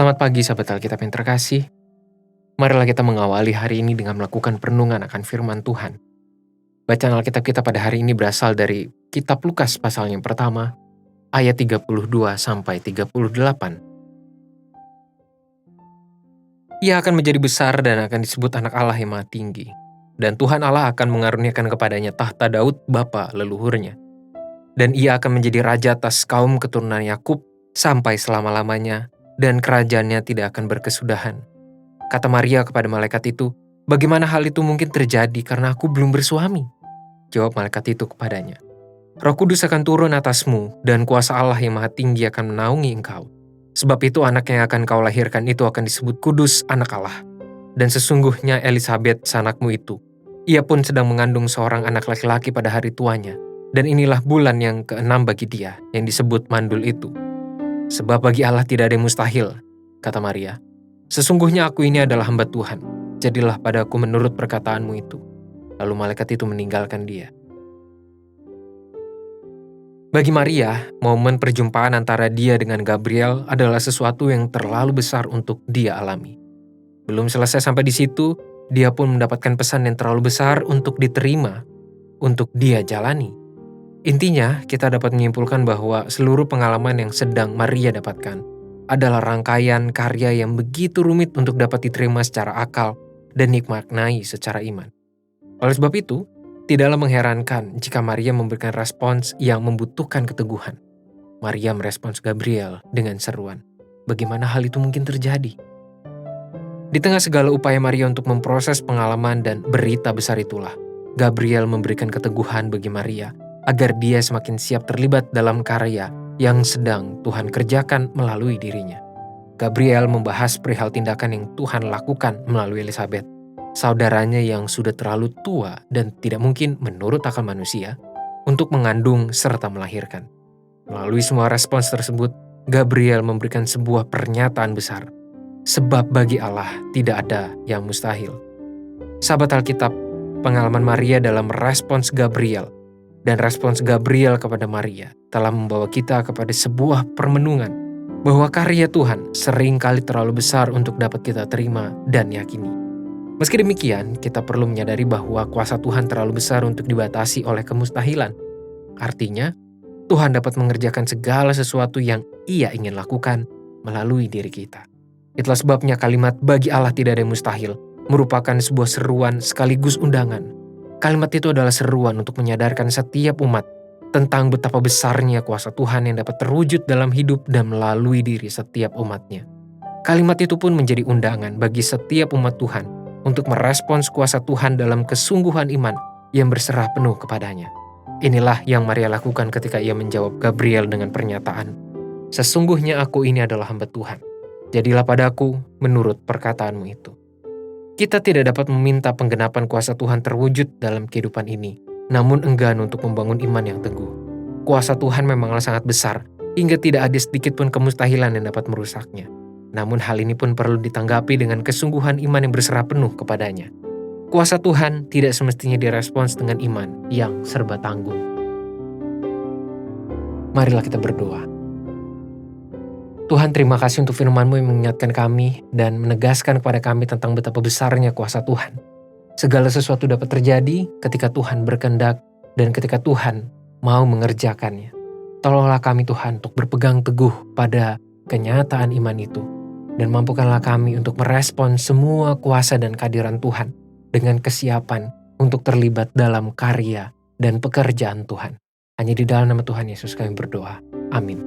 Selamat pagi sahabat Alkitab yang terkasih. Marilah kita mengawali hari ini dengan melakukan perenungan akan firman Tuhan. Bacaan Alkitab kita pada hari ini berasal dari kitab Lukas pasal yang pertama, ayat 32 sampai 38. Ia akan menjadi besar dan akan disebut anak Allah yang Maha Tinggi. Dan Tuhan Allah akan mengaruniakan kepadanya tahta Daud bapa leluhurnya. Dan ia akan menjadi raja atas kaum keturunan Yakub sampai selama-lamanya, dan kerajaannya tidak akan berkesudahan. Kata Maria kepada malaikat itu, "Bagaimana hal itu mungkin terjadi karena aku belum bersuami?" Jawab malaikat itu kepadanya, "Roh Kudus akan turun atasmu, dan kuasa Allah yang Maha Tinggi akan menaungi engkau. Sebab itu anak yang akan kau lahirkan itu akan disebut Kudus Anak Allah. Dan sesungguhnya Elisabet sanakmu itu, ia pun sedang mengandung seorang anak laki-laki pada hari tuanya, dan inilah bulan yang ke-6 bagi dia, yang disebut mandul itu. Sebab bagi Allah tidak ada yang mustahil," kata Maria. "Sesungguhnya aku ini adalah hamba Tuhan, jadilah padaku menurut perkataanmu itu." Lalu malaikat itu meninggalkan dia. Bagi Maria, momen perjumpaan antara dia dengan Gabriel adalah sesuatu yang terlalu besar untuk dia alami. Belum selesai sampai di situ, dia pun mendapatkan pesan yang terlalu besar untuk diterima, untuk dia jalani. Intinya, kita dapat menyimpulkan bahwa seluruh pengalaman yang sedang Maria dapatkan adalah rangkaian karya yang begitu rumit untuk dapat diterima secara akal dan dimaknai secara iman. Oleh sebab itu, tidaklah mengherankan jika Maria memberikan respons yang membutuhkan keteguhan. Maria merespons Gabriel dengan seruan, "Bagaimana hal itu mungkin terjadi?" Di tengah segala upaya Maria untuk memproses pengalaman dan berita besar itulah, Gabriel memberikan keteguhan bagi Maria agar dia semakin siap terlibat dalam karya yang sedang Tuhan kerjakan melalui dirinya. Gabriel membahas perihal tindakan yang Tuhan lakukan melalui Elisabet, saudaranya yang sudah terlalu tua dan tidak mungkin menurut akal manusia untuk mengandung serta melahirkan. Melalui semua respons tersebut, Gabriel memberikan sebuah pernyataan besar. Sebab bagi Allah tidak ada yang mustahil. Sahabat Alkitab, pengalaman Maria dalam respons Gabriel dan respons Gabriel kepada Maria telah membawa kita kepada sebuah permenungan bahwa karya Tuhan sering kali terlalu besar untuk dapat kita terima dan yakini. Meski demikian, kita perlu menyadari bahwa kuasa Tuhan terlalu besar untuk dibatasi oleh kemustahilan. Artinya, Tuhan dapat mengerjakan segala sesuatu yang Ia ingin lakukan melalui diri kita. Itulah sebabnya kalimat "bagi Allah tidak ada yang mustahil" merupakan sebuah seruan sekaligus undangan. Kalimat itu adalah seruan untuk menyadarkan setiap umat tentang betapa besarnya kuasa Tuhan yang dapat terwujud dalam hidup dan melalui diri setiap umatnya. Kalimat itu pun menjadi undangan bagi setiap umat Tuhan untuk merespons kuasa Tuhan dalam kesungguhan iman yang berserah penuh kepadanya. Inilah yang Maria lakukan ketika ia menjawab Gabriel dengan pernyataan, "Sesungguhnya aku ini adalah hamba Tuhan. Jadilah padaku menurut perkataanmu itu." Kita tidak dapat meminta penggenapan kuasa Tuhan terwujud dalam kehidupan ini, namun enggan untuk membangun iman yang teguh. Kuasa Tuhan memanglah sangat besar, hingga tidak ada sedikit pun kemustahilan yang dapat merusaknya. Namun hal ini pun perlu ditanggapi dengan kesungguhan iman yang berserah penuh kepadanya. Kuasa Tuhan tidak semestinya direspons dengan iman yang serba tanggung. Marilah kita berdoa. Tuhan, terima kasih untuk firman-Mu yang mengingatkan kami dan menegaskan kepada kami tentang betapa besarnya kuasa Tuhan. Segala sesuatu dapat terjadi ketika Tuhan berkehendak dan ketika Tuhan mau mengerjakannya. Tolonglah kami Tuhan untuk berpegang teguh pada kenyataan iman itu. Dan mampukanlah kami untuk merespon semua kuasa dan kehadiran Tuhan dengan kesiapan untuk terlibat dalam karya dan pekerjaan Tuhan. Hanya di dalam nama Tuhan Yesus kami berdoa. Amin.